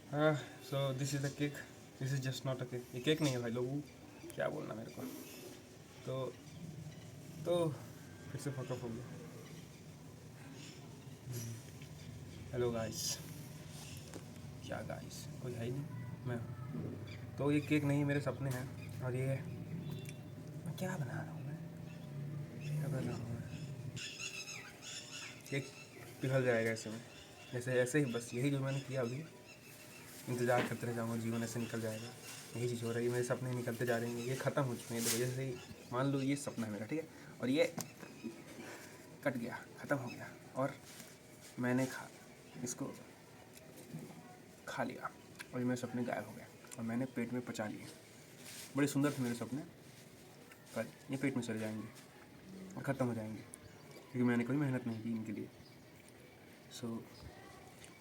So this is a cake, this is just not a cake. ये cake नहीं है भाई लोगों, क्या बोलना मेरे को। तो फिर से फकअप हो गया। हेलो गाइस, क्या गाइस, कोई है ही नहीं, मैं हूँ। तो ये केक नहीं, मेरे सपने हैं। और ये मैं क्या बना रहा हूँ, मैं क्या कर रहा हूँ मैं? केक पिघल जाएगा ऐसे में, ऐसे ऐसे ही, बस यही जो मैंने किया अभी। इंतज़ार करते रह जाऊँगा, जीवन ऐसे निकल जाएगा। यही चीज़ हो रही है, मेरे सपने निकलते जा रहे हैं, ये ख़त्म हो चुके हैं। देखो जैसे ही मान लो ये सपना है मेरा, ठीक है, और ये कट गया, ख़त्म हो गया, और मैंने इसको खा लिया, और ये मेरे सपने गायब हो गए, और मैंने पेट में पचा लिए। बड़े सुंदर थे मेरे सपने, पर ये पेट में चले जाएंगे और ख़त्म हो जाएंगे, क्योंकि मैंने कोई मेहनत नहीं की इनके लिए। सो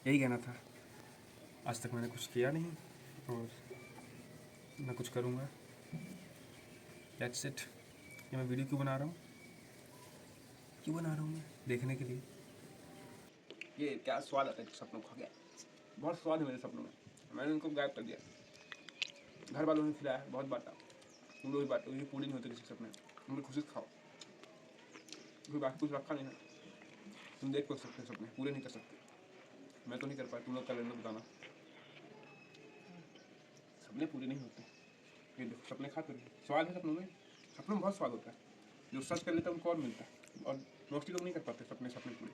यही कहना था। आज तक मैंने कुछ किया नहीं, और ना कुछ करूँगा। That's it. ये मैं वीडियो क्यों बना रहा हूँ, मैं देखने के लिए। ये क्या स्वाद आता है सपनों खा गया, बहुत स्वाद है मेरे सपनों में। मैंने उनको गायब कर दिया, घर वालों ने खिलाया, बहुत बांटा, तुम लोग भी बांटो, ये पूरी नहीं होते किसी सपने, तुम लोग खुशी से खाओ, क्योंकि बाकी कुछ रखा नहीं है। तुम देख तो सकते सपने, पूरे नहीं कर सकते। मैं तो नहीं कर पाया, तुम लोग कर लेना, बताना। सपने पूरे नहीं होते। ये देखो सपने खाते रहो, स्वाद है सपनों में, सपनों में बहुत स्वाद होता है। जो सर्च कर लेता है उनको और मिलता है, और मोस्टली लोग नहीं कर पाते सपने पूरे।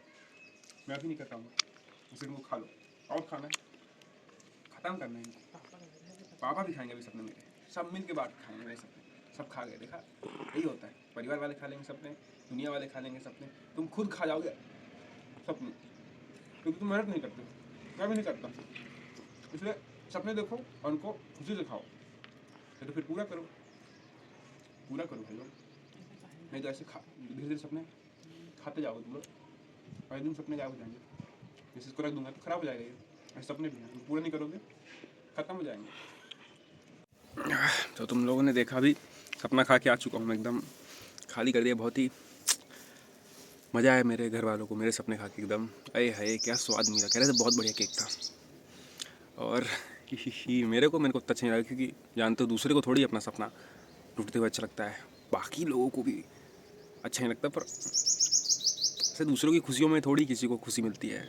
मैं भी नहीं कर पाऊँगा, इसे तुमको खा लो, और खाना है, ख़त्म करना है इनको। पापा भी खाएंगे अभी सपने मेरे, सब मिल के बात खाएंगे मेरे सपने। सब खा गए, देखा, यही होता है। परिवार वाले खा लेंगे सपने, दुनिया वाले खा लेंगे सपने, तुम खुद खा जाओगे सपने, क्योंकि तुम मेहनत नहीं करते, मैं भी नहीं करता। इसलिए सपने देखो और उनको खुशी से खाओ, या तो फिर पूरा करो, पूरा करो भाई लोग। नहीं तो ऐसे धीरे धीरे सपने खाते जाओगे तुम लोग, और एक दिन सपने गायब हो जाएंगे। जैसे इसको रख दूंगा तो खराब हो जाएगा, ये ऐसे सपने भी हैं, पूरा नहीं करोगे खत्म हो जाएंगे। तो तुम लोगों ने देखा भी, सपना खा के आ चुका हूँ मैं, एकदम खाली कर दिया। बहुत ही मज़ा आया मेरे घर वालों को मेरे सपने खा के, एकदम अरे है क्या स्वाद मिला, कह रहे थे बहुत बढ़िया केक था। और मेरे को उतना अच्छा नहीं लगा, क्योंकि जानते हो दूसरे को थोड़ी अपना सपना टूटते हुए अच्छा लगता है, बाकी लोगों को भी अच्छा नहीं लगता, पर ऐसे दूसरों की खुशियों में थोड़ी किसी को खुशी मिलती है।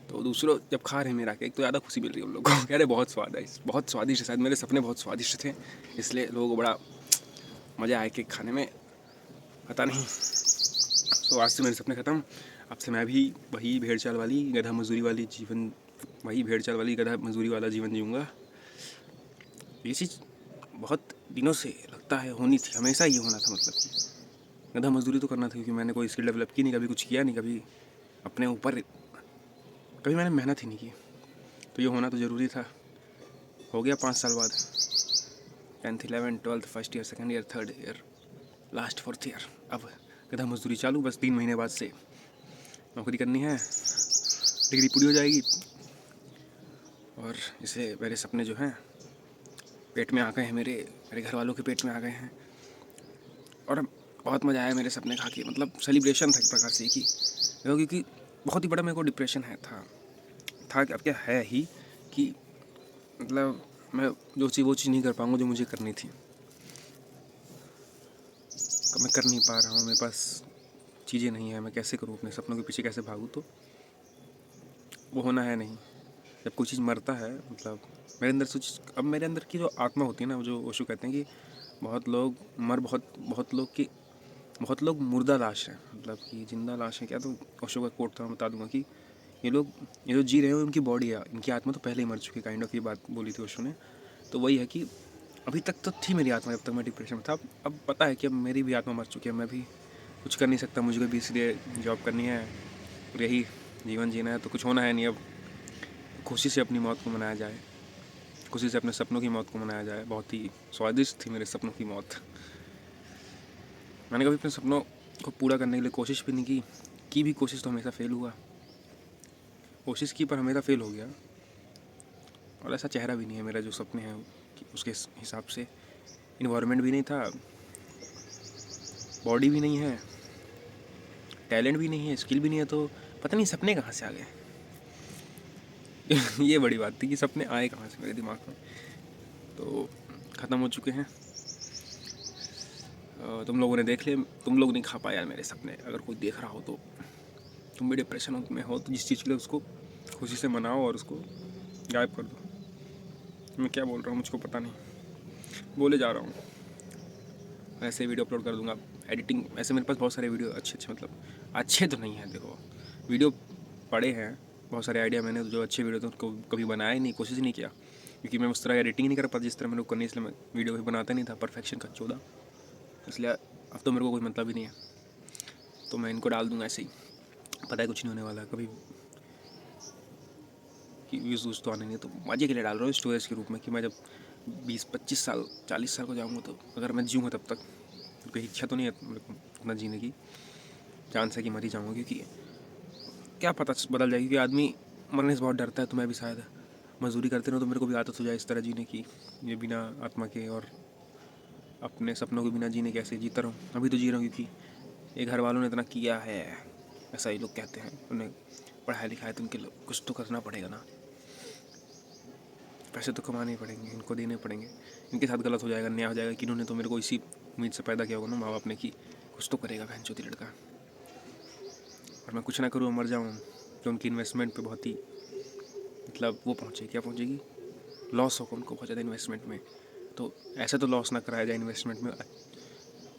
तो दूसरों जब खा रहे हैं मेरा केक तो ज़्यादा खुशी मिल रही है उन लोगों को, कह रहे बहुत स्वाद है, बहुत स्वादिष्ट है, शायद मेरे सपने बहुत स्वादिष्ट थे, इसलिए लोगों को बड़ा मज़ा आया केक खाने में, पता नहीं। तो आज से मेरे सपने ख़त्म। अब से मैं भी वही भेड़ चाल वाली गधा मजदूरी वाली जीवन, वही भेड़ चाल वाली गधा मजदूरी वाला जीवन जीऊँगा। ये चीज़ बहुत दिनों से लगता है होनी थी, हमेशा ये होना था, मतलब कि गधा मजदूरी तो करना था, क्योंकि मैंने कोई स्किल डेवलप की नहीं, कभी कुछ किया नहीं, कभी अपने ऊपर कभी मैंने मेहनत ही नहीं की, तो ये होना तो ज़रूरी था। हो गया 5 साल बाद, 10th 11th 12th first year, second year, third year, last 4th year. अब गधा मजदूरी चालू, बस 3 महीने बाद से नौकरी करनी है, डिग्री पूरी हो जाएगी, और इसे मेरे सपने जो हैं पेट में आ गए हैं, मेरे मेरे घर वालों के पेट में आ गए हैं, और बहुत मज़ा आया मेरे सपने खा के, मतलब सेलिब्रेशन था एक प्रकार से कि, क्योंकि बहुत ही बड़ा मेरे को डिप्रेशन था अब क्या है ही, कि मतलब मैं वो चीज़ नहीं कर पाऊँगा जो मुझे करनी थी, मैं कर नहीं पा रहा हूँ, मेरे पास चीज़ें नहीं है, मैं कैसे करूँ, अपने सपनों के पीछे कैसे भागूँ, तो वो होना है नहीं। जब कोई चीज़ मरता है, मतलब मेरे अंदर अब मेरे अंदर की जो आत्मा होती है ना, जो ओशो कहते हैं कि बहुत लोग बहुत लोग मुर्दा लाश हैं, मतलब कि जिंदा लाश है क्या, तो ओशो का कोट था, मैं बता दूंगा कि ये जो जी रहे हैं उनकी बॉडी है, इनकी आत्मा तो पहले ही मर चुकी है, काइंड ऑफ ये बात बोली थी ओशो ने। तो वही है कि अभी तक तो थी मेरी आत्मा, जब तक मैं डिप्रेशन में था, अब पता है कि अब मेरी भी आत्मा मर चुकी है, मैं भी कुछ कर नहीं सकता, मुझे भी इसलिए जॉब करनी है, और यही जीवन जीना है, तो कुछ होना है नहीं। अब खुशी से अपनी मौत को मनाया जाए, खुशी से अपने सपनों की मौत को मनाया जाए। बहुत ही स्वादिष्ट थी मेरे सपनों की मौत। मैंने कभी अपने सपनों को पूरा करने के लिए कोशिश भी नहीं की भी कोशिश तो हमेशा फेल हुआ, कोशिश की पर हमेशा फेल हो गया, और ऐसा चेहरा भी नहीं है मेरा जो सपने हैं उसके हिसाब से। इन्वायरमेंट भी नहीं था, बॉडी भी नहीं है, टैलेंट भी नहीं है, स्किल भी नहीं है, तो पता नहीं सपने कहाँ से आ गए। ये बड़ी बात थी कि सपने आए कहाँ से मेरे दिमाग में। तो ख़त्म हो चुके हैं। तुम लोगों ने देख लिए, तुम लोग नहीं खा पाया यार मेरे सपने। अगर कोई देख रहा हो तो तुम भी डिप्रेशन में हो तो जिस चीज़ के लिए उसको खुशी से मनाओ और उसको गायब कर दो। मैं क्या बोल रहा हूँ मुझको पता नहीं, बोले जा रहा हूँ। ऐसे वीडियो अपलोड कर दूंगा, एडिटिंग। ऐसे मेरे पास बहुत सारे वीडियो अच्छे मतलब अच्छे तो नहीं हैं, देखो वीडियो पड़े हैं बहुत सारे आइडिया। मैंने जो अच्छे वीडियो थे उनको कभी बनाया ही नहीं, कोशिश नहीं किया, क्योंकि मैं उस तरह एडिटिंग नहीं कर पाता जिस तरह मैंने करनी, इसलिए मैं वीडियो भी बनाता नहीं था परफेक्शन का 14। इसलिए अब तो मेरे को कोई मतलब ही नहीं है, तो मैं इनको डाल दूंगा ऐसे ही। पता है कुछ नहीं होने वाला कभी, कि व्यूज़ वूज़ तो आने नहीं, तो मज़े के लिए डाल रहा हूँ स्टोरेज के रूप में, कि मैं जब 20-25 साल 40 साल को जाऊँगा तो अगर मैं जीऊँगा तब तक, क्योंकि इच्छा तो नहीं है मेरे को उतना जीने की, चांस है कि मर ही जाऊँगा, क्योंकि क्या पता बदल जाएगी। कि आदमी मरने से बहुत डरता है, तो मैं भी शायद मजदूरी करते रहो तो मेरे को भी आदत हो जाए इस तरह जीने की, ये बिना आत्मा के और अपने सपनों के बिना जीने कैसे जीता रहूँ। अभी तो जी रहा हूँ क्योंकि ये घर वालों ने इतना किया है, ऐसा ही लोग कहते हैं, उन्हें पढ़ाया लिखा है तो उनके कुछ तो करना पड़ेगा ना, पैसे तो कमाने ही पड़ेंगे, इनको देने पड़ेंगे। इनके साथ गलत हो जाएगा, अन्याय हो जाएगा कि इन्होंने तो मेरे को इसी उम्मीद से पैदा किया होगा ना माँ बाप ने, कि कुछ तो करेगा बहन चौथी लड़का, और मैं कुछ ना करूँ मर जाऊँ तो उनकी इन्वेस्टमेंट पे बहुत ही मतलब वो पहुँचे, क्या पहुँचेगी, लॉस होगा उनको बहुत ज़्यादा इन्वेस्टमेंट में। तो ऐसे तो लॉस ना कराया जाए इन्वेस्टमेंट में,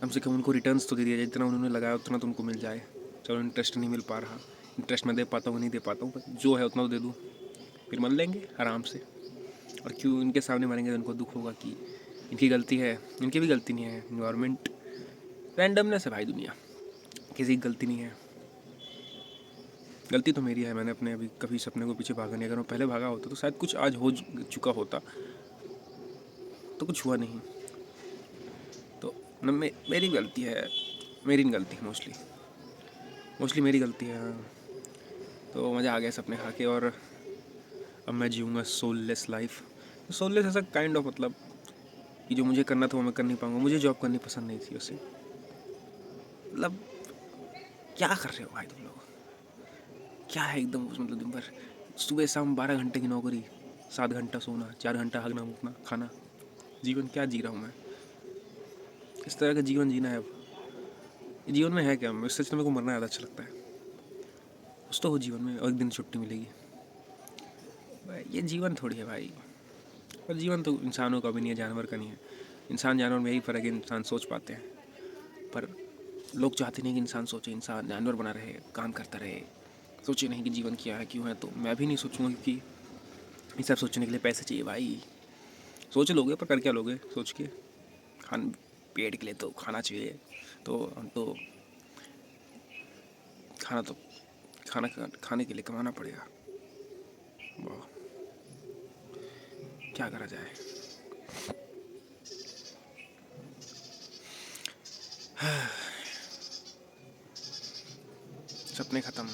कम से कम उनको रिटर्न्स तो दे दिया जाए, जितना उन्होंने लगाया उतना तो उनको मिल जाए। चलो इंटरेस्ट नहीं मिल पा रहा, इंटरेस्ट मैं दे पाता हूँ नहीं दे पाता हूँ, जो है उतना तो दे दूँ, फिर मर लेंगे आराम से। और क्यों इनके सामने मरेंगे तो उनको दुख होगा कि इनकी गलती है, इनकी भी गलती नहीं है, इन्वायरमेंट रैंडमनेस है भाई, दुनिया किसी की गलती नहीं है। गलती तो मेरी है, मैंने अपने अभी कभी सपने को पीछे भागा नहीं। अगर मैं पहले भागा होता तो शायद कुछ आज हो चुका होता, तो कुछ हुआ नहीं। तो न मेरी गलती है, मेरी नहीं गलती मोस्टली मेरी गलती है। तो मज़ा आ गया सपने खा के, और अब मैं जीऊँगा सोललेस लाइफ। सोललेस ऐसा काइंड ऑफ मतलब कि जो मुझे करना था वो मैं कर नहीं पाऊँगा। मुझे जॉब करनी पसंद नहीं थी उससे, मतलब क्या कर रहे हो भाई तुम लोग, क्या है एकदम मतलब दिन भर सुबह शाम 12 घंटे की नौकरी, 7 घंटा सोना, 4 घंटा हगना मुतना खाना, जीवन क्या जी रहा हूँ मैं, इस तरह का जीवन जीना है अब। जीवन में है क्या, इससे तो मेरे को मरना ज़्यादा अच्छा लगता है। कुछ तो हो जीवन में, और एक दिन छुट्टी मिलेगी भाई, ये जीवन थोड़ी है भाई। और जीवन तो इंसानों का भी नहीं है, जानवर का नहीं है। इंसान जानवर में यही फ़र्क है, इंसान सोच पाते हैं, पर लोग चाहते नहीं कि इंसान सोचे, इंसान जानवर बना रहे, काम करता रहे, सोचे नहीं कि जीवन क्या है क्यों है। तो मैं भी नहीं सोचूंगा, क्योंकि ये सब सोचने के लिए पैसे चाहिए भाई। सोच लोगे पर कर क्या लोगे सोच के, खान पेट के लिए तो खाना चाहिए, तो हम तो खाना खाने के लिए कमाना पड़ेगा। वाह, क्या करा जाए। सपने ख़त्म।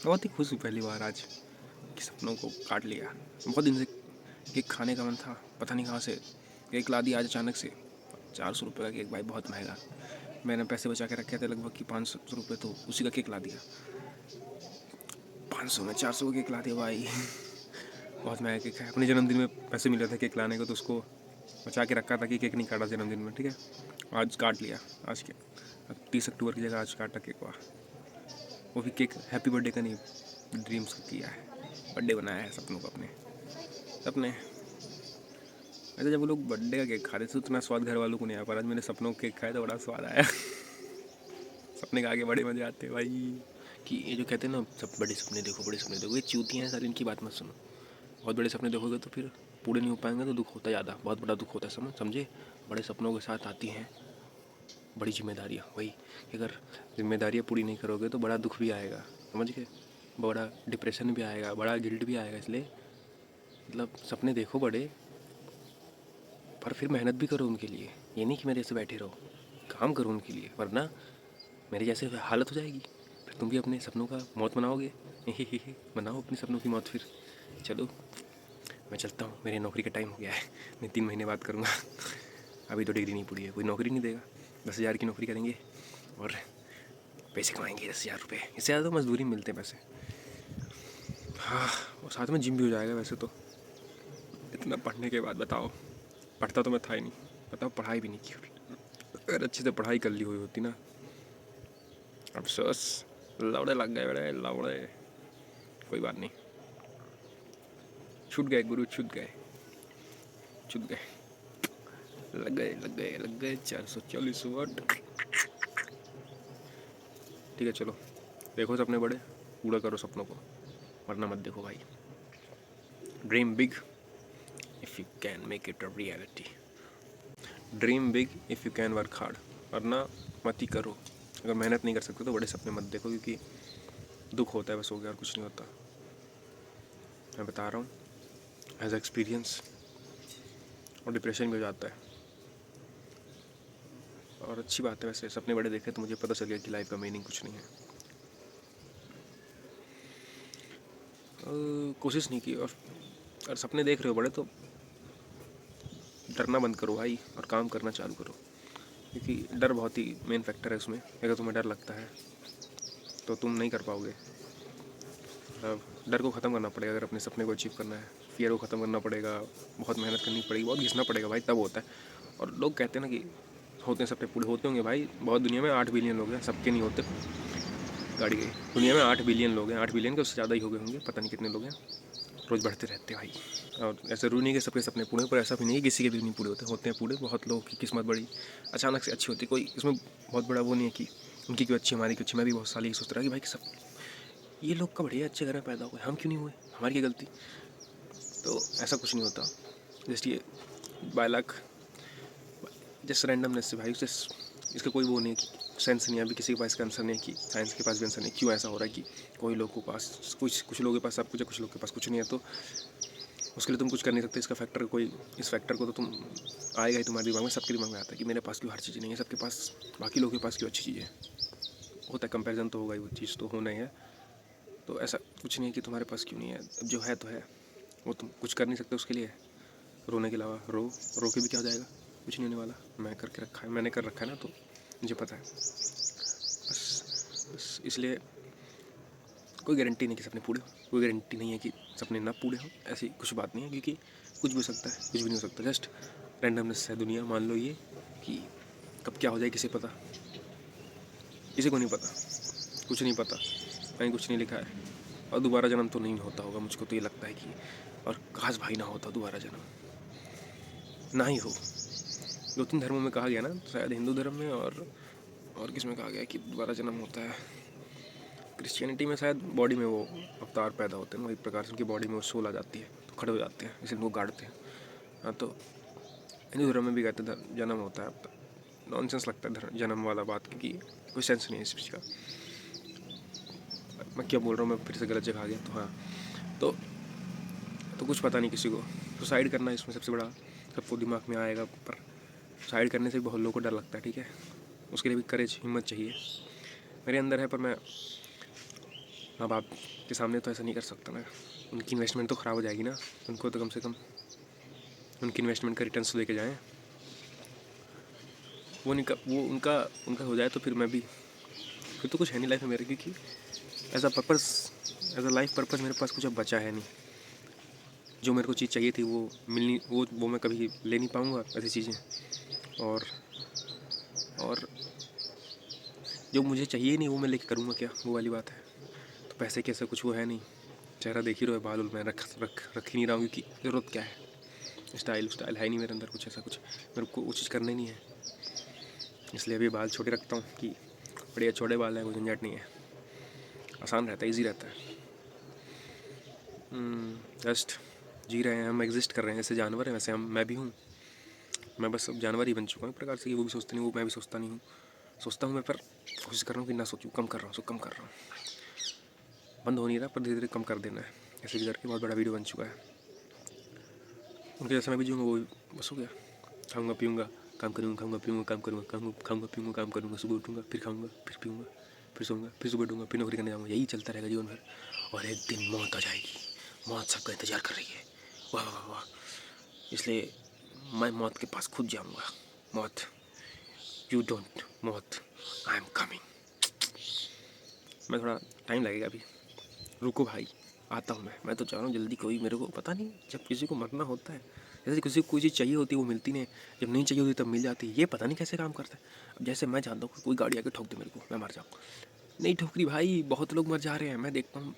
बहुत ही खुश हूँ पहली बार आज कि सपनों को काट लिया। बहुत दिन से केक खाने का मन था, पता नहीं कहाँ से केक ला दिया आज अचानक से। 400 रुपये का केक भाई, बहुत महंगा। मैंने पैसे बचा के रखे थे लगभग कि 500 रुपये, तो उसी का केक ला दिया। 500 में 400 का केक ला दिया भाई। बहुत महंगा केक है। अपने जन्मदिन में पैसे मिले थे केक लाने को, तो उसको बचा के रखा था कि केक नहीं काटा जन्मदिन में, ठीक है। आज काट लिया, आज के 30 अक्टूबर की जगह आज काटा केक। वाह, वो भी केक हैप्पी बर्थडे का नहीं, ड्रीम्स का किया है, बर्थडे बनाया है सपनों को अपने सपने। ऐसे जब वो लोग बर्थडे का केक खा रहे थे उतना स्वाद घर वालों को नहीं आया, पर आज मैंने सपनों का केक खाया तो बड़ा स्वाद आया। सपने खा के बड़े मजे आते हैं भाई। कि ये जो कहते हैं ना, सब बड़े सपने देखो बड़े सपने देखो, ये चूतियाँ हैं सर, इनकी बात मत सुनो। बहुत बड़े सपने देखोगे तो फिर पूरे नहीं हो पाएंगे, तो दुख होता है ज़्यादा, बहुत बड़ा दुख होता है, समझे। बड़े सपनों के साथ आती हैं बड़ी जिम्मेदारियाँ। वही कि अगर जिम्मेदारियाँ पूरी नहीं करोगे तो बड़ा दुख भी आएगा, समझ गए। बड़ा डिप्रेशन भी आएगा, बड़ा गिल्ट भी आएगा। इसलिए मतलब सपने देखो बड़े, पर फिर मेहनत भी करो उनके लिए। ये नहीं कि मेरे जैसे बैठे रहो, काम करो उनके लिए, वरना मेरे जैसे हालत हो जाएगी। फिर तुम भी अपने सपनों का मौत मनाओगे। मनाओ अपने सपनों की मौत फिर। चलो मैं चलता हूँ, मेरी नौकरी का टाइम हो गया है, मैं 3 महीने बाद करूँगा। अभी तो डिग्री नहीं पूरी है, कोई नौकरी नहीं देगा। 10,000 की नौकरी करेंगे और पैसे कमाएंगे 10,000 रुपये, इससे ज़्यादा तो मजदूरी मिलते हैं पैसे। हाँ, और साथ में जिम भी हो जाएगा। वैसे तो इतना पढ़ने के बाद बताओ, पढ़ता तो मैं था ही नहीं, बताओ पढ़ाई भी नहीं की। अगर अच्छे से पढ़ाई कर ली हुई होती ना, अफसोस, लौड़े लग गए बड़े लौड़े। कोई बात नहीं, छूट गए गुरु, छूट गए, छूट गए, लग गए लग गए लग गए 440 वाट। ठीक है चलो, देखो सपने बड़े, पूरा करो सपनों को, वरना मत देखो भाई। Dream big if you can make it a reality. Dream big if you can work hard, वरना मत ही करो। अगर मेहनत नहीं कर सकते तो बड़े सपने मत देखो, क्योंकि दुख होता है बस, हो गया और कुछ नहीं होता। मैं बता रहा हूँ एज एक्सपीरियंस। और डिप्रेशन भी हो जाता है। और अच्छी बात है वैसे, सपने बड़े देखे तो मुझे पता चल गया कि लाइफ का मीनिंग कुछ नहीं है। कोशिश नहीं की। और सपने देख रहे हो बड़े तो डरना बंद करो भाई, और काम करना चालू करो, क्योंकि डर बहुत ही मेन फैक्टर है उसमें। अगर तुम्हें डर लगता है तो तुम नहीं कर पाओगे। मतलब डर को ख़त्म करना पड़ेगा अगर अपने सपने को अचीव करना है। फियर को ख़त्म करना पड़ेगा, बहुत मेहनत करनी पड़ेगी, बहुत घिसना पड़ेगा भाई, तब होता है। और लोग कहते हैं ना कि होते हैं सपने पूरे, होते होंगे भाई। बहुत दुनिया में 8 बिलियन लोग हैं, सबके नहीं होते। गाड़ी गई। दुनिया में 8 बिलियन लोग हैं, 8 बिलियन के उससे ज़्यादा ही हो गए होंगे, पता नहीं कितने लोग हैं। रोज़ बढ़ते रहते हैं भाई। और ऐसा ज़रूरी नहीं कि सबके सपने पूरे, पर ऐसा भी नहीं है किसी के भी नहीं पूरे होते हैं पूरे। बहुत लोगों की किस्मत बड़ी अचानक से अच्छी होती है। कोई इसमें बहुत बड़ा वो नहीं है कि उनकी क्यों अच्छी, हमारी क्यों अच्छी। मैं भी बहुत साल ये सोचता रहा कि भाई सब ये लोग का बढ़िया अच्छे घर में पैदा हुए, हम क्यों नहीं हुए, हमारी क्या गलती। तो ऐसा कुछ नहीं होता। जस्ट ये बाय लक, जस्ट रैंडमनेस से भाई। इसका कोई वो नहीं है कि सेंस नहीं है। अभी किसी के पास इसका आंसर नहीं है कि साइंस के पास भी आंसर नहीं क्यों ऐसा हो रहा है कि कोई लोगों के पास कुछ लोगों के पास सब कुछ है, कुछ लोगों के पास कुछ नहीं है। तो उसके लिए तुम कुछ कर नहीं सकते। इसका फैक्टर कोई, इस फैक्टर को तो तुम आएगा ही तुम्हारे दिमाग में। सबके दिमाग में आता है कि मेरे पास क्यों हर चीज़ नहीं है, सबके पास, बाकी लोगों के पास क्यों अच्छी चीज़ें होता है। कंपैरिजन तो होगा ही, वो चीज़ तो होना ही है। तो ऐसा कुछ नहीं है कि तुम्हारे पास क्यों नहीं है, अब जो है तो है। वो तुम कुछ कर नहीं सकते उसके लिए। रोने के अलावा रो के भी क्या हो जाएगा, कुछ नहीं होने वाला। मैं करके रखा है, मैंने कर रखा है ना, तो मुझे पता है। बस इसलिए कोई गारंटी नहीं कि सपने पूरे हो, कोई गारंटी नहीं है कि सपने ना पूरे हो। ऐसी कुछ बात नहीं है, क्योंकि कुछ भी हो सकता है, कुछ भी नहीं हो सकता। जस्ट रैंडमनेस है दुनिया। मान लो ये कि कब क्या हो जाए किसी पता, किसी को नहीं पता, कुछ नहीं पता, कहीं कुछ नहीं लिखा है। और दोबारा जन्म तो नहीं होता होगा, मुझको तो ये लगता है कि, और काश भाई ना होता दोबारा जन्म, ना ही हो। 2-3 धर्मों में कहा गया ना, शायद हिंदू धर्म में और किस में कहा गया कि दोबारा जन्म होता है। क्रिश्चियनिटी में शायद बॉडी में वो अवतार पैदा होते हैं, वही प्रकार से उनकी बॉडी में वो सोल आ जाती है, तो खड़े हो जाते हैं, इसलिए उनको गाड़ते हैं। हाँ, तो हिंदू धर्म में भी कहते हैं जन्म होता है। अब तक नॉनसेंस लगता है जन्म वाला बात, क्योंकि कोई सेंस नहीं है इस चीज़ का। मैं क्या बोल रहा हूँ, मैं फिर से गलत जगह आ गया। तो हाँ, तो कुछ पता नहीं किसी को। सुसाइड करना इसमें सबसे बड़ा, सबको दिमाग में आएगा, पर सुसाइड करने से भी बहुत लोगों को डर लगता है। ठीक है, उसके लिए भी करेज, हिम्मत चाहिए। मेरे अंदर है, पर मैं माँ बाप के सामने तो ऐसा नहीं कर सकता ना। उनकी इन्वेस्टमेंट तो ख़राब हो जाएगी ना। उनको तो कम से कम उनकी इन्वेस्टमेंट का रिटर्न तो लेके जाएँ। वो उनका उनका हो जाए तो फिर मैं भी, फिर तो कुछ है नहीं लाइफ में मेरे, क्योंकि एज अ लाइफ पर्पस मेरे पास कुछ अब बचा है नहीं। जो मेरे को चीज़ चाहिए थी वो मिलनी, वो मैं कभी ले नहीं पाऊँगा ऐसी चीज़ें। और जो मुझे चाहिए नहीं वो मैं लेके करूँगा क्या, वो वाली बात है। तो पैसे के ऐसा कुछ वो है नहीं। चेहरा देख ही रहो, बाल उल मैं रख ही नहीं रहा हूँ, क्योंकि ज़रूरत क्या है। स्टाइल है नहीं मेरे अंदर कुछ ऐसा, कुछ मेरे को वो चीज़ करना ही नहीं है। इसलिए अभी बाल छोटे रखता हूँ कि बढ़िया छोटे बाल हैं, कोई झंझट नहीं है, आसान रहता है, ईजी रहता है। जस्ट जी रहे हैं हम, एग्जिस्ट कर रहे हैं जैसे जानवर हैं, वैसे मैं भी हूँ। मैं बस अब जानवर ही बन चुका हूँ एक प्रकार से, कि वो भी सोचते नहीं, वो मैं भी सोचता नहीं हूँ। सोचता हूँ मैं, पर कोशिश कर रहा हूँ कि ना सोचूँ, कम कर रहा हूँ, कम कर रहा हूँ। बंद हो नहीं रहा, पर धीरे धीरे कम कर देना है। ऐसे भी करके बहुत बड़ा वीडियो बन चुका है। उनके जैसे मैं भी जीऊँगा, वो बस हो गया। खाऊँगा पीऊँगा, काम करूँगा, खाऊँगा पीऊँगा, काम करूँगा, खाऊँगा पीऊँगा, काम करूँगा, सुबह उठूँगा, फिर खाऊँगा, फिर पीऊँगा, फिर सोऊँगा, फिर सुबह उठूँगा, फिर नौकरी करने जाऊँगा। यही चलता रहेगा जीवन भर। और एक दिन मौत आ जाएगी, मौत सबका इंतज़ार कर रही है। वाह वाह वाह। इसलिए मैं मौत के पास खुद जाऊँगा। मौत, यू डोंट, मौत, आई एम कमिंग। मैं थोड़ा टाइम लगेगा अभी, रुको भाई, आता हूँ मैं तो चाह रहा हूँ जल्दी कोई मेरे को, पता नहीं जब किसी को मरना होता है, जैसे किसी को कोई चीज़ चाहिए होती है वो मिलती नहीं, जब नहीं चाहिए होती तब मिल जाती है। ये पता नहीं कैसे काम करता है। अब जैसे मैं जानता हूँ कोई गाड़ी आके ठोक दे मेरे को, मैं मर जाऊँ, नहीं ठोक रही भाई, बहुत लोग मर जा रहे हैं, मैं देखता हूँ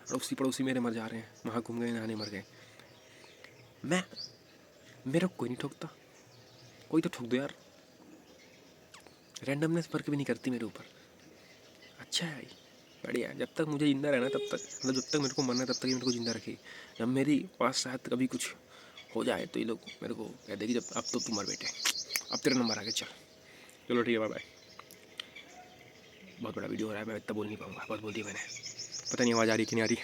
अड़ोसी पड़ोसी मेरे मर जा रहे हैं, वहाँ घूम गए नहाने मर गए। मैं मेरा कोई नहीं ठोकता, कोई तो ठोक दो यार। रैंडमनेस वर्क भी नहीं करती मेरे ऊपर। अच्छा है भाई, बढ़िया है। जब तक मुझे ज़िंदा रहना तब तक, मतलब जब तक मेरे को मरना है तब तक ये मेरे को ज़िंदा रखे। जब मेरी पास शायद कभी कुछ हो जाए तो ये लोग मेरे को कह देगी जब अब तो तू मर बेटे, अब तेरा नंबर आ गया, चल। चलो ठीक है, बाय बाय। बहुत बड़ा वीडियो हो रहा है, मैं इतना बोल नहीं पाऊँगा, बहुत बोल दिया मैंने। पता नहीं आवाज़ आ रही कि नहीं आ रही।